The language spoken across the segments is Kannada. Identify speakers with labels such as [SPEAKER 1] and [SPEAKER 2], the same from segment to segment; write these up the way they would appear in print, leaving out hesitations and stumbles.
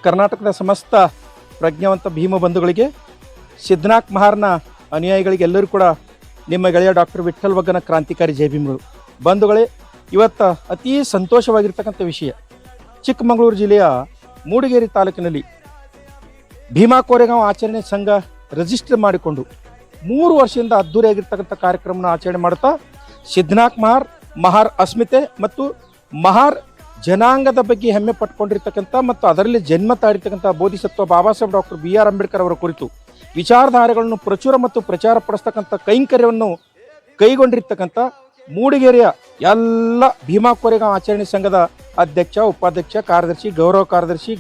[SPEAKER 1] ಕರ್ನಾಟಕದ ಸಮಸ್ತ ಪ್ರಜ್ಞಾವಂತ ಭೀಮ ಬಂಧುಗಳಿಗೆ, ಸಿದ್ಧನಾಥ್ ಮಹಾರ್ನ ಅನುಯಾಯಿಗಳಿಗೆ ಎಲ್ಲರೂ ಕೂಡ ನಿಮ್ಮ ಗೆಳೆಯ ಡಾಕ್ಟರ್ ವಿಠ್ಠಲ್ ವಗ್ಗನ ಕ್ರಾಂತಿಕಾರಿ ಜೈ ಭೀಮರು. ಬಂಧುಗಳೇ, ಇವತ್ತು ಅತೀ ಸಂತೋಷವಾಗಿರ್ತಕ್ಕಂಥ ವಿಷಯ, ಚಿಕ್ಕಮಗಳೂರು ಜಿಲ್ಲೆಯ ಮೂಡಿಗೆರೆ ತಾಲೂಕಿನಲ್ಲಿ ಭೀಮಾ ಕೋರೆಗಾಂವ್ ಆಚರಣೆ ಸಂಘ ರಿಜಿಸ್ಟರ್ ಮಾಡಿಕೊಂಡು 3 ವರ್ಷದಿಂದ ಅದ್ದೂರಿಯಾಗಿರ್ತಕ್ಕಂಥ ಕಾರ್ಯಕ್ರಮನ ಆಚರಣೆ ಮಾಡುತ್ತಾ ಸಿದ್ಧನಾಥ್ ಮಹಾರ್ ಅಸ್ಮಿತೆ ಮತ್ತು ಮಹಾರ್ ಜನಾಂಗದ ಬಗ್ಗೆ ಹೆಮ್ಮೆ ಪಟ್ಕೊಂಡಿರ್ತಕ್ಕಂಥ ಮತ್ತು ಅದರಲ್ಲಿ ಜನ್ಮ ತಾಳಿರ್ತಕ್ಕಂಥ ಬೋಧಿಸತ್ವ ಬಾಬಾ ಸಾಹೇಬ್ ಡಾಕ್ಟರ್ BR ಅಂಬೇಡ್ಕರ್ ಅವರ ಕುರಿತು ವಿಚಾರಧಾರೆಗಳನ್ನು ಪ್ರಚುರ ಮತ್ತು ಪ್ರಚಾರ ಪಡಿಸ್ತಕ್ಕಂಥ ಕೈಂಕರ್ಯವನ್ನು ಕೈಗೊಂಡಿರ್ತಕ್ಕಂಥ ಮೂಡಿಗೆರೆಯ ಎಲ್ಲ ಭೀಮಾ ಕೋರೆಗಾಂವ್ ಆಚರಣೆ ಸಂಘದ ಅಧ್ಯಕ್ಷ, ಉಪಾಧ್ಯಕ್ಷ, ಕಾರ್ಯದರ್ಶಿ,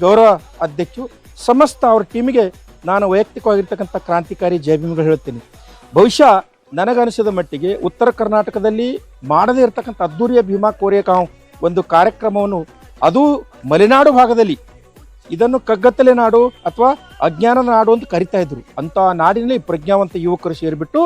[SPEAKER 1] ಗೌರವ ಅಧ್ಯಕ್ಷರು ಸಮಸ್ತ ಅವ್ರ ಟೀಮಿಗೆ ನಾನು ವೈಯಕ್ತಿಕವಾಗಿರ್ತಕ್ಕಂಥ ಕ್ರಾಂತಿಕಾರಿ ಜೈ ಭೀಮ್ಗಳು ಹೇಳ್ತೀನಿ. ಬಹುಶಃ ನನಗನಿಸಿದ ಮಟ್ಟಿಗೆ ಉತ್ತರ ಕರ್ನಾಟಕದಲ್ಲಿ ಮಾಡದೇ ಇರತಕ್ಕಂಥ ಅದ್ದೂರಿಯ ಭೀಮಾ ಕೋರೆಗಾಂವ್ ಒಂದು ಕಾರ್ಯಕ್ರಮವನ್ನು, ಅದು ಮಲೆನಾಡು ಭಾಗದಲ್ಲಿ ಇದನ್ನು ಕಗ್ಗತ್ತಲೆ ನಾಡು ಅಥವಾ ಅಜ್ಞಾನದ ನಾಡು ಅಂತ ಕರಿತಾ ಇದ್ರು. ಅಂಥ ನಾಡಿನಲ್ಲಿ ಪ್ರಜ್ಞಾವಂತ ಯುವಕರು ಸೇರಿಬಿಟ್ಟು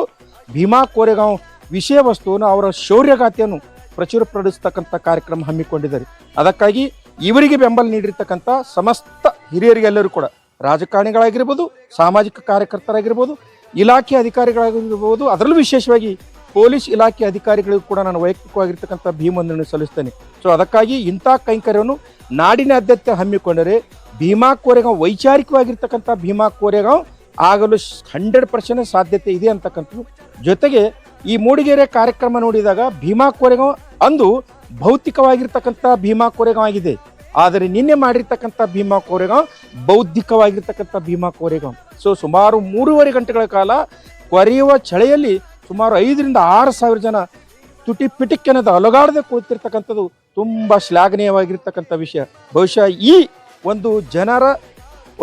[SPEAKER 1] ಭೀಮಾ ಕೋರೆಗಾಂವ್ ವಿಷಯ ವಸ್ತುವನ್ನು, ಅವರ ಶೌರ್ಯಗಾಥೆಯನ್ನು ಪ್ರಚುರಪಡಿಸ್ತಕ್ಕಂಥ ಕಾರ್ಯಕ್ರಮ ಹಮ್ಮಿಕೊಂಡಿದ್ದಾರೆ. ಅದಕ್ಕಾಗಿ ಇವರಿಗೆ ಬೆಂಬಲ ನೀಡಿರ್ತಕ್ಕಂಥ ಸಮಸ್ತ ಹಿರಿಯರಿಗೆಲ್ಲರೂ ಕೂಡ, ರಾಜಕಾರಣಿಗಳಾಗಿರ್ಬೋದು, ಸಾಮಾಜಿಕ ಕಾರ್ಯಕರ್ತರಾಗಿರ್ಬೋದು, ಇಲಾಖೆ ಅಧಿಕಾರಿಗಳಾಗಿರ್ಬೋದು, ಅದರಲ್ಲೂ ವಿಶೇಷವಾಗಿ ಪೊಲೀಸ್ ಇಲಾಖೆ ಅಧಿಕಾರಿಗಳಿಗೂ ಕೂಡ ನಾನು ವೈಯಕ್ತಿಕವಾಗಿರ್ತಕ್ಕಂಥ ಭೀಮವಂದನೆ ಸಲ್ಲಿಸ್ತೇನೆ. ಸೊ ಅದಕ್ಕಾಗಿ ಇಂಥ ಕೈಂಕರ್ಯವನ್ನು ನಾಡಿನಾದ್ಯಂತ ಹಮ್ಮಿಕೊಂಡರೆ ಭೀಮಾ ಕೋರೆಗಾಂವ್ ವೈಚಾರಿಕವಾಗಿರ್ತಕ್ಕಂಥ ಭೀಮಾ ಕೋರೆಗಾಂವ್ ಆಗಲು 100% ಸಾಧ್ಯತೆ ಇದೆ ಅಂತಕ್ಕಂಥದ್ದು. ಜೊತೆಗೆ ಈ ಮೂಡಿಗೆರೆ ಕಾರ್ಯಕ್ರಮ ನೋಡಿದಾಗ ಭೀಮಾ ಕೋರೆಗಾಂವ್ ಅಂದು ಭೌತಿಕವಾಗಿರ್ತಕ್ಕಂಥ ಭೀಮಾ ಕೋರೆಗಾಂವ್ ಆಗಿದೆ. ಆದರೆ ನಿನ್ನೆ ಮಾಡಿರ್ತಕ್ಕಂಥ ಭೀಮಾ ಕೋರೆಗಾಂವ್ ಬೌದ್ಧಿಕವಾಗಿರ್ತಕ್ಕಂಥ ಭೀಮಾ ಕೋರೆಗಾಂವ್. ಸೊ ಸುಮಾರು 3.5 ಗಂಟೆಗಳ ಕಾಲ ಕೊರೆಯುವ ಚಳಿಯಲ್ಲಿ ಸುಮಾರು 5,000 to 6,000 ಜನ ತುಟಿ ಪಿಟಿಕ್ಕೆನದ ಅಲಗಾಡದೆ ಕುಳಿತಿರ್ತಕ್ಕಂಥದ್ದು ತುಂಬ ಶ್ಲಾಘನೀಯವಾಗಿರ್ತಕ್ಕಂಥ ವಿಷಯ. ಬಹುಶಃ ಈ ಒಂದು ಜನರ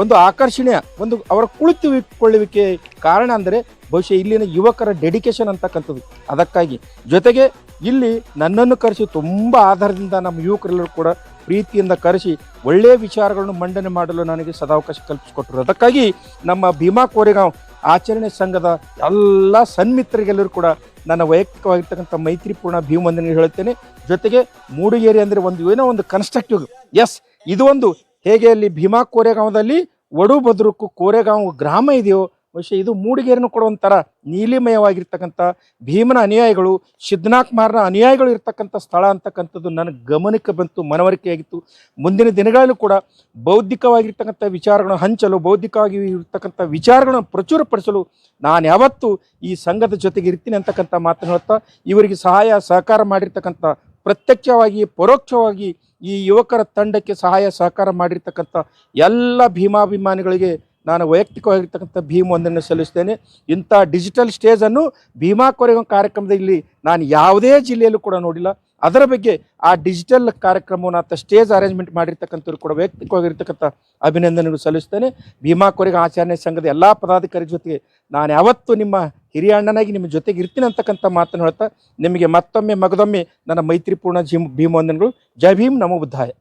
[SPEAKER 1] ಒಂದು ಆಕರ್ಷಣೆಯ ಒಂದು ಅವರ ಕುಳಿತುಕೊಳ್ಳುವಿಕೆ ಕಾರಣ ಅಂದರೆ ಬಹುಶಃ ಇಲ್ಲಿನ ಯುವಕರ ಡೆಡಿಕೇಶನ್ ಅಂತಕ್ಕಂಥದ್ದು. ಅದಕ್ಕಾಗಿ ಜೊತೆಗೆ ಇಲ್ಲಿ ನನ್ನನ್ನು ಕರೆಸಿ ತುಂಬ ಆಧಾರದಿಂದ ನಮ್ಮ ಯುವಕರೆಲ್ಲರೂ ಕೂಡ ಪ್ರೀತಿಯಿಂದ ಕರೆಸಿ ಒಳ್ಳೆಯ ವಿಚಾರಗಳನ್ನು ಮಂಡನೆ ಮಾಡಲು ನನಗೆ ಸದಾವಕಾಶ ಕಲ್ಪಿಸಿಕೊಟ್ಟರು. ಅದಕ್ಕಾಗಿ ನಮ್ಮ ಭೀಮಾ ಕೋರೆಗಾಂವ್ ಆಚರಣೆ ಸಂಘದ ಎಲ್ಲ ಸನ್ಮಿತ್ರರಿಗೆಲ್ಲರೂ ಕೂಡ ನನ್ನ ವೈಯಕ್ತಿಕವಾಗಿರ್ತಕ್ಕಂಥ ಮೈತ್ರಿಪೂರ್ಣ ಭೀಮವಂದನೆ ಹೇಳುತ್ತೇನೆ. ಜೊತೆಗೆ ಮೂಡಿಗೆರೆ ಅಂದರೆ ಏನೋ ಒಂದು ಕನ್ಸ್ಟ್ರಕ್ಟಿವ್, ಎಸ್, ಇದು ಒಂದು ಹೇಗೆ ಅಲ್ಲಿ ಭೀಮಾ ಕೋರೆಗಾಂವದಲ್ಲಿ ಒಡುಬದುರುಕು ಕೋರೆಗಾಂವ್ ಗ್ರಾಮ ಇದೆಯೋ, ಬಹುಶಃ ಇದು ಮೂಡಿಗೆರೆನೂ ಕೂಡ ಒಂಥರ ನೀಲಿಮಯವಾಗಿರ್ತಕ್ಕಂಥ ಭೀಮನ ಅನುಯಾಯಿಗಳು, ಸಿದ್ಧನಾಥ್ ಮಹಾರ್ನ ಅನುಯಾಯಿಗಳು ಇರ್ತಕ್ಕಂಥ ಸ್ಥಳ ಅಂತಕ್ಕಂಥದ್ದು ನನಗೆ ಗಮನಕ್ಕೆ ಬಂತು, ಮನವರಿಕೆಯಾಗಿತ್ತು. ಮುಂದಿನ ದಿನಗಳಲ್ಲೂ ಕೂಡ ಬೌದ್ಧಿಕವಾಗಿರ್ತಕ್ಕಂಥ ವಿಚಾರಗಳನ್ನು ಹಂಚಲು, ಬೌದ್ಧಿಕವಾಗಿ ಇರ್ತಕ್ಕಂಥ ವಿಚಾರಗಳನ್ನು ಪ್ರಚುರಪಡಿಸಲು ನಾನು ಯಾವತ್ತೂ ಈ ಸಂಘದ ಜೊತೆಗೆ ಇರ್ತೀನಿ ಅಂತಕ್ಕಂಥ ಮಾತನ್ನು ಹೇಳ್ತಾ, ಇವರಿಗೆ ಸಹಾಯ ಸಹಕಾರ ಮಾಡಿರ್ತಕ್ಕಂಥ, ಪ್ರತ್ಯಕ್ಷವಾಗಿ ಪರೋಕ್ಷವಾಗಿ ಈ ಯುವಕರ ತಂಡಕ್ಕೆ ಸಹಾಯ ಸಹಕಾರ ಮಾಡಿರ್ತಕ್ಕಂಥ ಎಲ್ಲ ಭೀಮಾಭಿಮಾನಿಗಳಿಗೆ ನಾನು ವೈಯಕ್ತಿಕವಾಗಿರ್ತಕ್ಕಂಥ ಭೀಮವಂದನೆ ಸಲ್ಲಿಸ್ತೇನೆ. ಇಂಥ ಡಿಜಿಟಲ್ ಸ್ಟೇಜನ್ನು ಭೀಮಾ ಕೋರೆಗಾಂವ್ ಕಾರ್ಯಕ್ರಮದಲ್ಲಿ ನಾನು ಯಾವುದೇ ಜಿಲ್ಲೆಯಲ್ಲೂ ಕೂಡ ನೋಡಿಲ್ಲ. ಅದರ ಬಗ್ಗೆ ಆ ಡಿಜಿಟಲ್ ಕಾರ್ಯಕ್ರಮವನ್ನು ಅಥವಾ ಸ್ಟೇಜ್ ಅರೇಂಜ್ಮೆಂಟ್ ಮಾಡಿರ್ತಕ್ಕಂಥವ್ರು ಕೂಡ ವೈಯಕ್ತಿಕವಾಗಿರ್ತಕ್ಕಂಥ ಅಭಿನಂದನೆಗಳು ಸಲ್ಲಿಸ್ತೇನೆ. ಭೀಮಾ ಕೋರೆಗಾಂವ್ ಆಚರಣೆ ಸಂಘದ ಎಲ್ಲ ಪದಾಧಿಕಾರಿ ಜೊತೆಗೆ ನಾನು ಯಾವತ್ತೂ ನಿಮ್ಮ ಹಿರಿಯ ಅಣ್ಣನಾಗಿ ನಿಮ್ಮ ಜೊತೆಗೆ ಇರ್ತೀನಿ ಅಂತಕ್ಕಂಥ ಮಾತನ್ನು ಹೇಳ್ತಾ, ನಿಮಗೆ ಮತ್ತೊಮ್ಮೆ ಮಗದೊಮ್ಮೆ ನನ್ನ ಮೈತ್ರಿಪೂರ್ಣ ಭೀಮವಂದನೆಗಳು. ಜೈ ಭೀಮ್, ನಮೋ ಬುದ್ಧಾಯ.